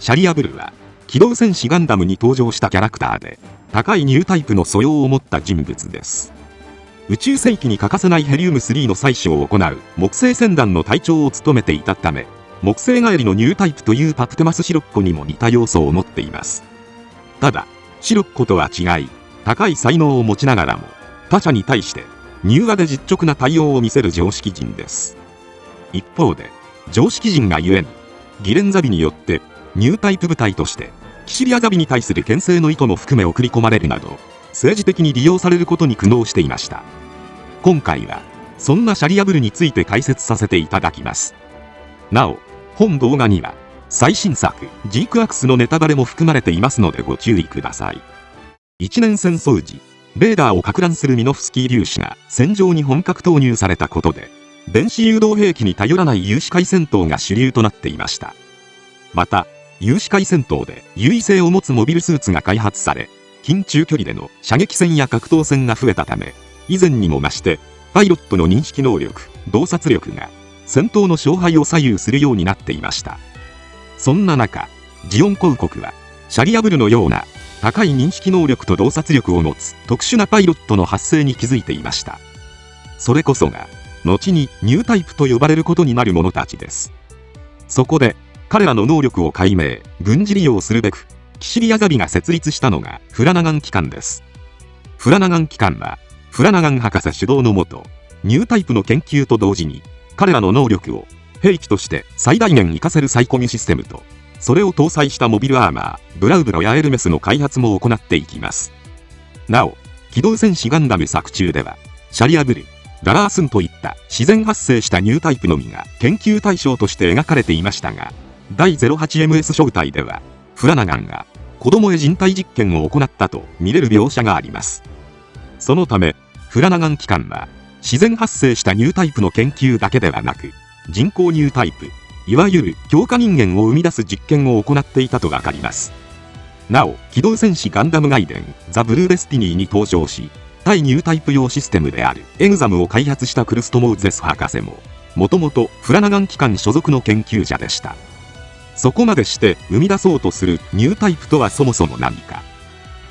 シャリアブルは機動戦士ガンダムに登場したキャラクターで、高いニュータイプの素養を持った人物です。宇宙世紀に欠かせないヘリウム3の採取を行う木星船団の隊長を務めていたため、木星帰りのニュータイプというパプテマスシロッコにも似た要素を持っています。ただシロッコとは違い、高い才能を持ちながらも他者に対して柔和で実直な対応を見せる常識人です。一方で常識人がゆえにギレンザビによってニュータイプ部隊としてキシリアザビに対する牽制の意図も含め送り込まれるなど、政治的に利用されることに苦悩していました。今回はそんなシャリアブルについて解説させていただきます。なお本動画には最新作ジークアクスのネタバレも含まれていますのでご注意ください。一年戦争時、レーダーを撹乱するミノフスキー粒子が戦場に本格投入されたことで、電子誘導兵器に頼らない有視界戦闘が主流となっていました。また有視界戦闘で優位性を持つモビルスーツが開発され、近中距離での射撃戦や格闘戦が増えたため、以前にも増してパイロットの認識能力、洞察力が戦闘の勝敗を左右するようになっていました。そんな中、ジオン公国はシャリアブルのような高い認識能力と洞察力を持つ特殊なパイロットの発生に気づいていました。それこそが後にニュータイプと呼ばれることになる者たちです。そこで彼らの能力を解明、軍事利用するべくキシリアザビが設立したのがフラナガン機関です。フラナガン機関はフラナガン博士主導のもと、ニュータイプの研究と同時に彼らの能力を兵器として最大限活かせるサイコミシステムと、それを搭載したモビルアーマーブラウブロやエルメスの開発も行っていきます。なお機動戦士ガンダム作中ではシャリアブル、ララースンといった自然発生したニュータイプのみが研究対象として描かれていましたが、第 08MS 小隊ではフラナガンが子供へ人体実験を行ったと見れる描写があります。そのためフラナガン機関は自然発生したニュータイプの研究だけではなく、人工ニュータイプ、いわゆる強化人間を生み出す実験を行っていたとわかります。なお機動戦士ガンダムガイデンザ・ブルーデスティニーに登場し、対ニュータイプ用システムであるエグザムを開発したクルストモウゼス博士ももともとフラナガン機関所属の研究者でした。そこまでして生み出そうとするニュータイプとはそもそも何か。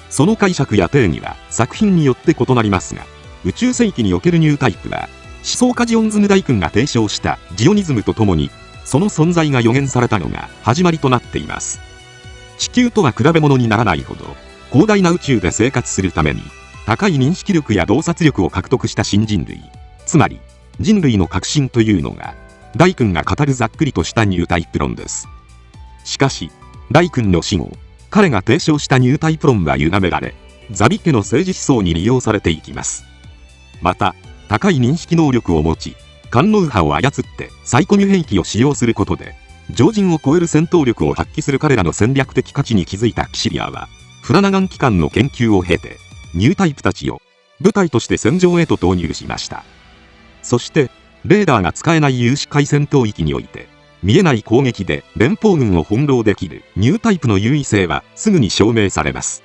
その解釈や定義は作品によって異なりますが、宇宙世紀におけるニュータイプは思想家ジオンズム大君が提唱したジオニズムとともにその存在が予言されたのが始まりとなっています。地球とは比べ物にならないほど広大な宇宙で生活するために高い認識力や洞察力を獲得した新人類、つまり人類の革新というのが大君が語るざっくりとしたニュータイプ論です。しかし大君の死後、彼が提唱したニュータイプ論は歪められ、ザビ家の政治思想に利用されていきます。また高い認識能力を持ち、官能派を操ってサイコミュ兵器を使用することで常人を超える戦闘力を発揮する彼らの戦略的価値に気づいたキシリアは、フラナガン機関の研究を経てニュータイプたちを部隊として戦場へと投入しました。そしてレーダーが使えない有視界戦闘域において見えない攻撃で連邦軍を翻弄できるニュータイプの優位性はすぐに証明されます。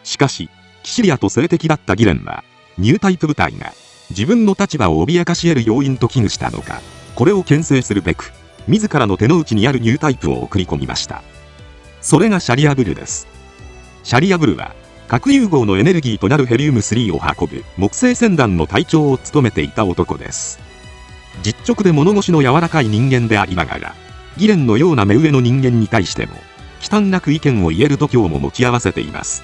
しかしキシリアと政敵だったギレンはニュータイプ部隊が自分の立場を脅かし得る要因と危惧したのか、これを牽制するべく自らの手の内にあるニュータイプを送り込みました。それがシャリアブルです。シャリアブルは核融合のエネルギーとなるヘリウム3を運ぶ木星船団の隊長を務めていた男です。実直で物腰の柔らかい人間でありながら、ギレンのような目上の人間に対しても忌憚なく意見を言える度胸も持ち合わせています。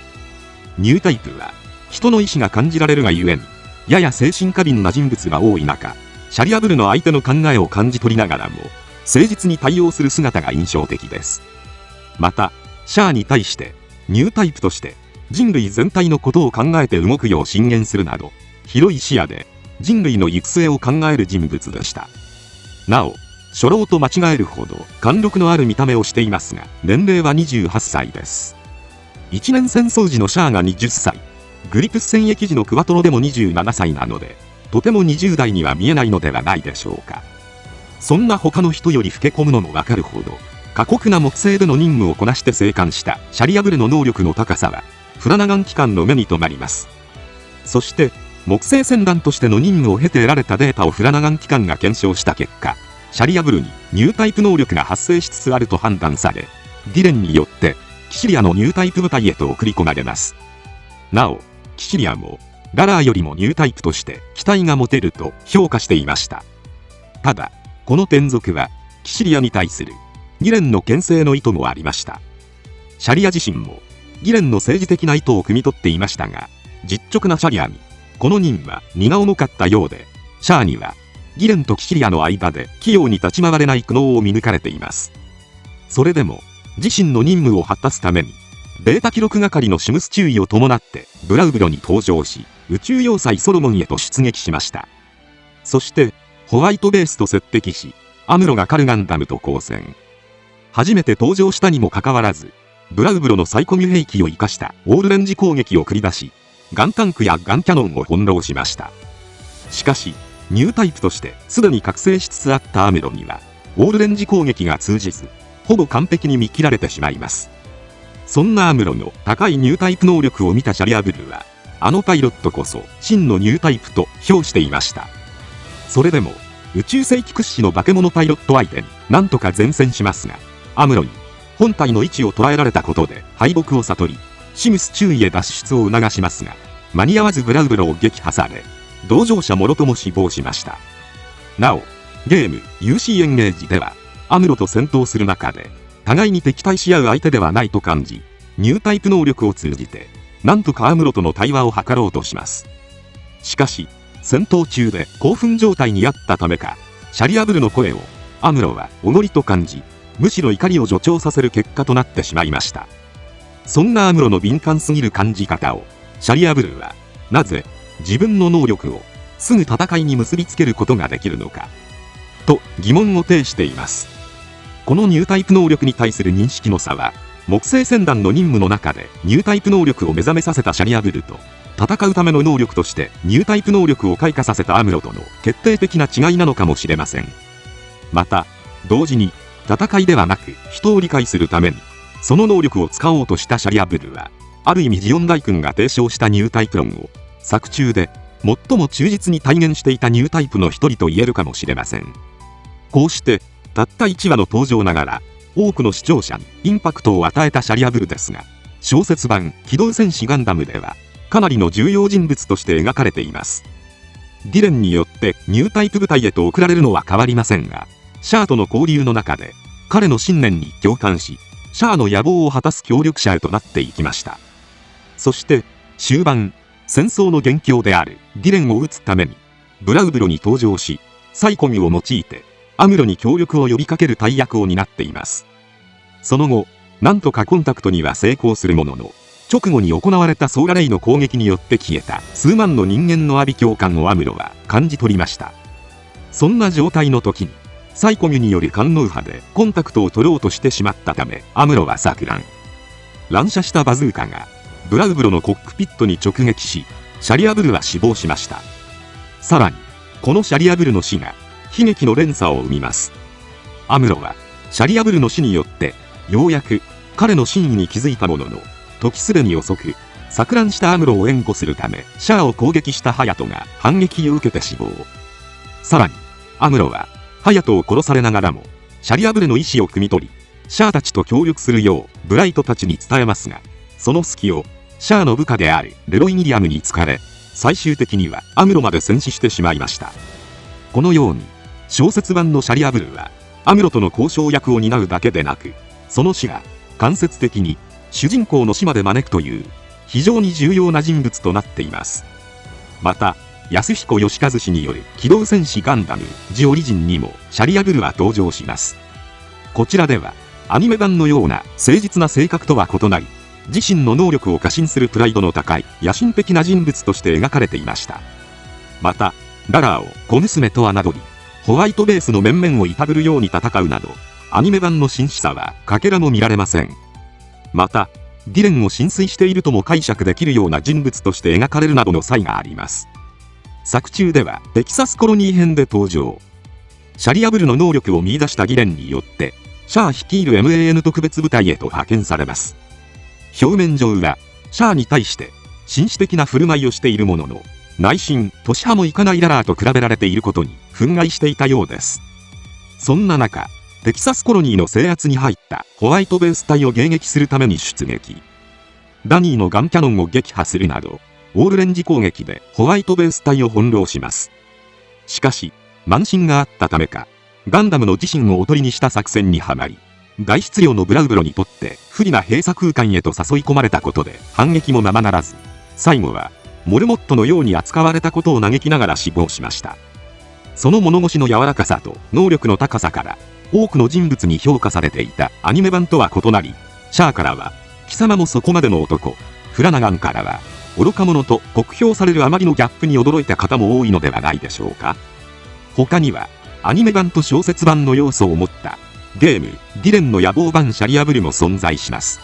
ニュータイプは人の意志が感じられるがゆえにやや精神過敏な人物が多い中、シャリアブルの相手の考えを感じ取りながらも誠実に対応する姿が印象的です。またシャアに対してニュータイプとして人類全体のことを考えて動くよう進言するなど、広い視野で人類の行く末を考える人物でした。なお初老と間違えるほど貫禄のある見た目をしていますが、年齢は28歳です。一年戦争時のシャアが20歳、グリプス戦役時のクワトロでも27歳なので、とても20代には見えないのではないでしょうか。そんな他の人より老け込むのもわかるほど過酷な木星での任務をこなして生還したシャリアブルの能力の高さはフラナガン機関の目に留まります。そして木星船団としての任務を経て得られたデータをフラナガン機関が検証した結果、シャリアブルにニュータイプ能力が発生しつつあると判断され、ディレンによってキシリアのニュータイプ部隊へと送り込まれます。なお、キシリアもララーよりもニュータイプとして期待が持てると評価していました。ただ、この転属はキシリアに対するギレンの牽制の意図もありました。シャリア自身もギレンの政治的な意図を汲み取っていましたが、実直なシャリアにこの任は荷が重かったようで、シャアにはギレンとキシリアの間で器用に立ち回れない苦悩を見抜かれています。それでも自身の任務を果たすためにベータ記録係のシムス注意を伴ってブラウブロに登場し、宇宙要塞ソロモンへと出撃しました。そしてホワイトベースと接敵し、アムロがカルガンダムと交戦。初めて登場したにもかかわらず、ブラウブロのサイコミュ兵器を生かしたオールレンジ攻撃を繰り出し、ガンタンクやガンキャノンを翻弄しました。しかしニュータイプとしてすでに覚醒しつつあったアムロにはオールレンジ攻撃が通じず、ほぼ完璧に見切られてしまいます。そんなアムロの高いニュータイプ能力を見たシャリアブルは、あのパイロットこそ真のニュータイプと評していました。それでも宇宙世紀屈指の化け物パイロット相手になんとか善戦しますが、アムロに本体の位置を捉えられたことで敗北を悟り、シムス注意へ脱出を促しますが、間に合わずブラウブロを撃破され、同乗者もろとも死亡しました。なお、ゲーム UC エンゲージではアムロと戦闘する中で互いに敵対し合う相手ではないと感じ、ニュータイプ能力を通じてなんとかアムロとの対話を図ろうとします。しかし戦闘中で興奮状態にあったためか、シャリアブルの声をアムロはおごりと感じ、むしろ怒りを助長させる結果となってしまいました。そんなアムロの敏感すぎる感じ方をシャリアブルはなぜ自分の能力をすぐ戦いに結びつけることができるのかと疑問を呈しています。このニュータイプ能力に対する認識の差は、木星船団の任務の中でニュータイプ能力を目覚めさせたシャリアブルと、戦うための能力としてニュータイプ能力を開花させたアムロとの決定的な違いなのかもしれません。また同時に戦いではなく人を理解するためにその能力を使おうとしたシャリアブルは、ある意味ジオン大君が提唱したニュータイプ論を作中で最も忠実に体現していたニュータイプの一人と言えるかもしれません。こうしてたった1話の登場ながら多くの視聴者にインパクトを与えたシャリアブルですが、小説版機動戦士ガンダムではかなりの重要人物として描かれています。ディレンによってニュータイプ部隊へと送られるのは変わりませんが、シャアとの交流の中で彼の信念に共感し、シャアの野望を果たす協力者へとなっていきました。そして終盤、戦争の元凶であるディレンを撃つためにブラウブロに登場し、サイコミを用いてアムロに協力を呼びかける大役を担っています。その後なんとかコンタクトには成功するものの、直後に行われたソーラレイの攻撃によって消えた数万の人間の阿鼻叫喚をアムロは感じ取りました。そんな状態の時にサイコミュによる官能波でコンタクトを取ろうとしてしまったため、アムロは錯乱。乱射したバズーカがブラウブロのコックピットに直撃し、シャリアブルは死亡しました。さらにこのシャリアブルの死が悲劇の連鎖を生みます。アムロはシャリアブルの死によってようやく彼の真意に気づいたものの、時すでに遅く、錯乱したアムロを援護するためシャアを攻撃したハヤトが反撃を受けて死亡。さらにアムロはハヤトを殺されながらもシャリアブルの意思を汲み取り、シャアたちと協力するようブライトたちに伝えますが、その隙をシャアの部下であるレロイ・ミリアムに突かれ、最終的にはアムロまで戦死してしまいました。このように小説版のシャリアブルはアムロとの交渉役を担うだけでなく、その死が間接的に主人公の死まで招くという非常に重要な人物となっています。また安彦義和氏による機動戦士ガンダムジオリジンにもシャリアブルは登場します。こちらではアニメ版のような誠実な性格とは異なり、自身の能力を過信するプライドの高い野心的な人物として描かれていました。またララーを小娘と侮り、ホワイトベースの面々をいたぶるように戦うなど、アニメ版の真摯さはかけらも見られません。またディレンを浸水しているとも解釈できるような人物として描かれるなどの際があります。作中ではテキサスコロニー編で登場。シャリアブルの能力を見出したディレンによってシャア率いる MAN 特別部隊へと派遣されます。表面上はシャアに対して紳士的な振る舞いをしているものの、内心年派もいかないララーと比べられていることに憤慨していたようです。そんな中、テキサスコロニーの制圧に入ったホワイトベース隊を迎撃するために出撃。ダニーのガンキャノンを撃破するなど、オールレンジ攻撃でホワイトベース隊を翻弄します。しかし、慢心があったためか、ガンダムの自身をおとりにした作戦にはまり、大質量のブラウブロにとって不利な閉鎖空間へと誘い込まれたことで反撃もままならず、最後はモルモットのように扱われたことを嘆きながら死亡しました。その物腰の柔らかさと能力の高さから多くの人物に評価されていたアニメ版とは異なり、シャアからは貴様もそこまでの男、フラナガンからは愚か者と酷評されるあまりのギャップに驚いた方も多いのではないでしょうか。他にはアニメ版と小説版の要素を持ったゲームディレンの野望版シャリアブルも存在します。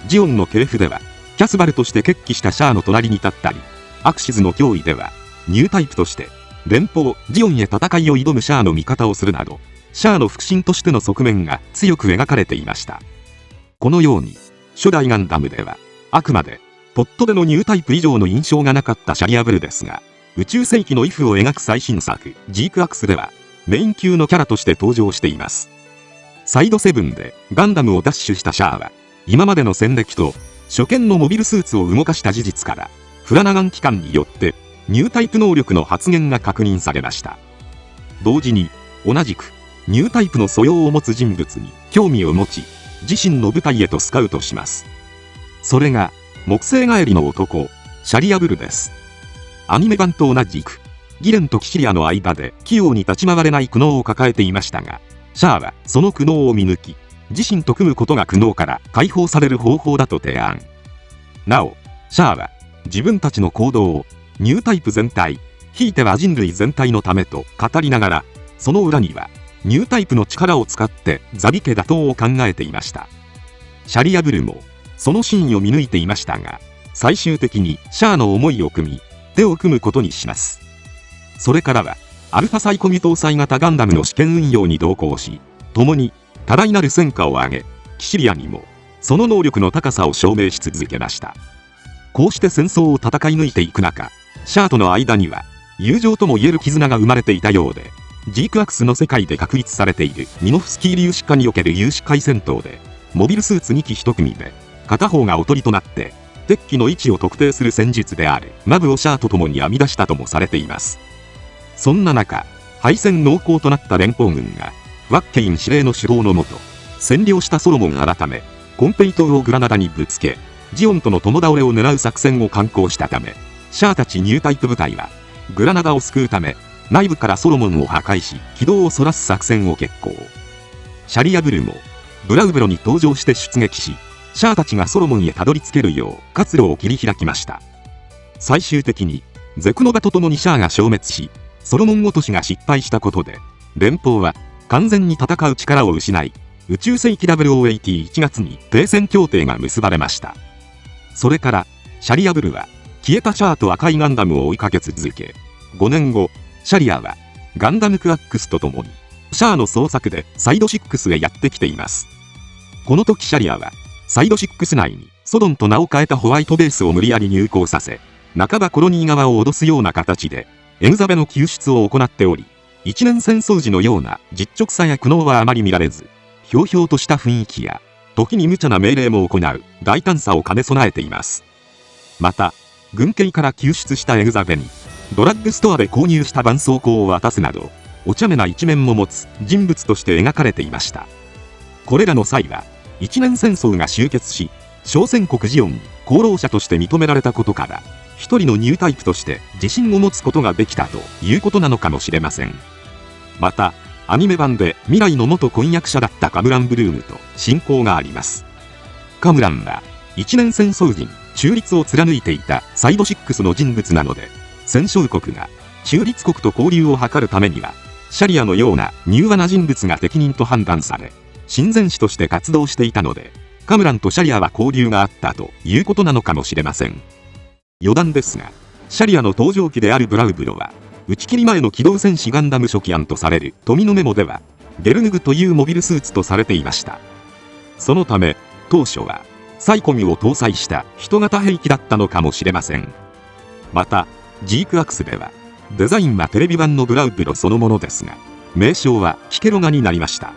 ジオンの系譜ではキャスバルとして決起したシャアの隣に立ったり、アクシズの脅威ではニュータイプとして連邦ジオンへ戦いを挑むシャアの味方をするなど、シャアの腹心としての側面が強く描かれていました。このように初代ガンダムではあくまでポットでのニュータイプ以上の印象がなかったシャリアブルですが、宇宙世紀のイフを描く最新作ジークアクスではメイン級のキャラとして登場しています。サイド7でガンダムを奪取したシャアは、今までの戦歴と初見のモビルスーツを動かした事実から、フラナガン機関によってニュータイプ能力の発現が確認されました。同時に同じくニュータイプの素養を持つ人物に興味を持ち、自身の部隊へとスカウトします。それが木星帰りの男シャリアブルです。アニメ版と同じくギレンとキシリアの間で器用に立ち回れない苦悩を抱えていましたが、シャアはその苦悩を見抜き、自身と組むことが苦悩から解放される方法だと提案。なお、シャアは自分たちの行動をニュータイプ全体、ひいては人類全体のためと語りながら、その裏にはニュータイプの力を使ってザビ家打倒を考えていました。シャリアブルもその真意を見抜いていましたが、最終的にシャアの思いを組み、手を組むことにします。それからはアルファサイコミ搭載型ガンダムの試験運用に同行し、共に多大なる戦果を上げ、キシリアにもその能力の高さを証明し続けました。こうして戦争を戦い抜いていく中、シャアとの間には友情ともいえる絆が生まれていたようで、ジークアクスの世界で確立されているミノフスキー粒子化における有志会戦闘で、モビルスーツ2機1組で片方がおとりとなって敵機の位置を特定する戦術であるマブをシャアと共に編み出したともされています。そんな中、敗戦濃厚となった連邦軍がワッケイン司令の主導のもと占領したソロモン改めコンペイ島をグラナダにぶつけ、ジオンとの共倒れを狙う作戦を敢行したため、シャアたちニュータイプ部隊はグラナダを救うため内部からソロモンを破壊し軌道をそらす作戦を決行。シャリアブルもブラウブロに登場して出撃し、シャアたちがソロモンへたどり着けるよう活路を切り開きました。最終的にゼクノバと共にシャアが消滅し、ソロモン落としが失敗したことで連邦は完全に戦う力を失い、宇宙世紀 WOAT1 月に停戦協定が結ばれました。それからシャリアブルは消えたシャアと赤いガンダムを追いかけ続け、5年後シャリアはガンダムクアックスと共にシャアの捜索でサイド6へやってきています。この時シャリアはサイド6内にソドンと名を変えたホワイトベースを無理やり入港させ、半ばコロニー側を脅すような形でエムザベの救出を行っており、一年戦争時のような実直さや苦悩はあまり見られず、ひょうひょうとした雰囲気や時に無茶な命令も行う大胆さを兼ね備えています。また軍警から救出したエムザベにドラッグストアで購入した絆創膏を渡すなど、お茶目な一面も持つ人物として描かれていました。これらの際は一年戦争が終結し、小戦国ジオンに功労者として認められたことから、一人のニュータイプとして自信を持つことができたということなのかもしれません。またアニメ版で未来の元婚約者だったカムラン・ブルームと親交があります。カムランは一年戦争時に中立を貫いていたサイド6の人物なので、戦勝国が中立国と交流を図るためにはシャリアのような柔和な人物が適任と判断され、親善使として活動していたので、カムランとシャリアは交流があったということなのかもしれません。余談ですが、シャリアの登場機であるブラウブロは打ち切り前の機動戦士ガンダム初期案とされる富のメモではゲルヌグというモビルスーツとされていました。そのため当初はサイコミを搭載した人型兵器だったのかもしれません。またジークアクスではデザインはテレビ版のブラウブロそのものですが、名称はキケロガになりました。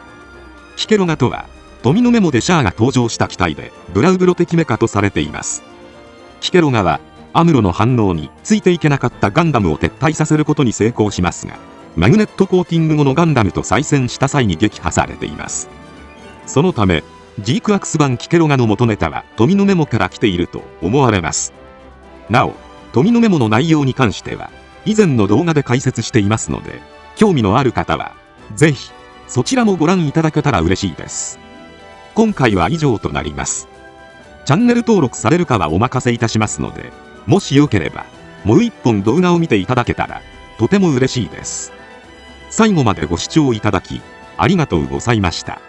キケロガとは、富のメモでシャアが登場した機体で、ブラウブロ的メカとされています。キケロガは、アムロの反応についていけなかったガンダムを撤退させることに成功しますが、マグネットコーティング後のガンダムと再戦した際に撃破されています。そのため、ジークアクス版キケロガの元ネタは富のメモから来ていると思われます。なお、富のメモの内容に関しては、以前の動画で解説していますので、興味のある方は、ぜひ、そちらもご覧いただけたら嬉しいです。今回は以上となります。チャンネル登録されるかはお任せいたしますので、もしよければ、もう一本動画を見ていただけたら、とても嬉しいです。最後までご視聴いただき、ありがとうございました。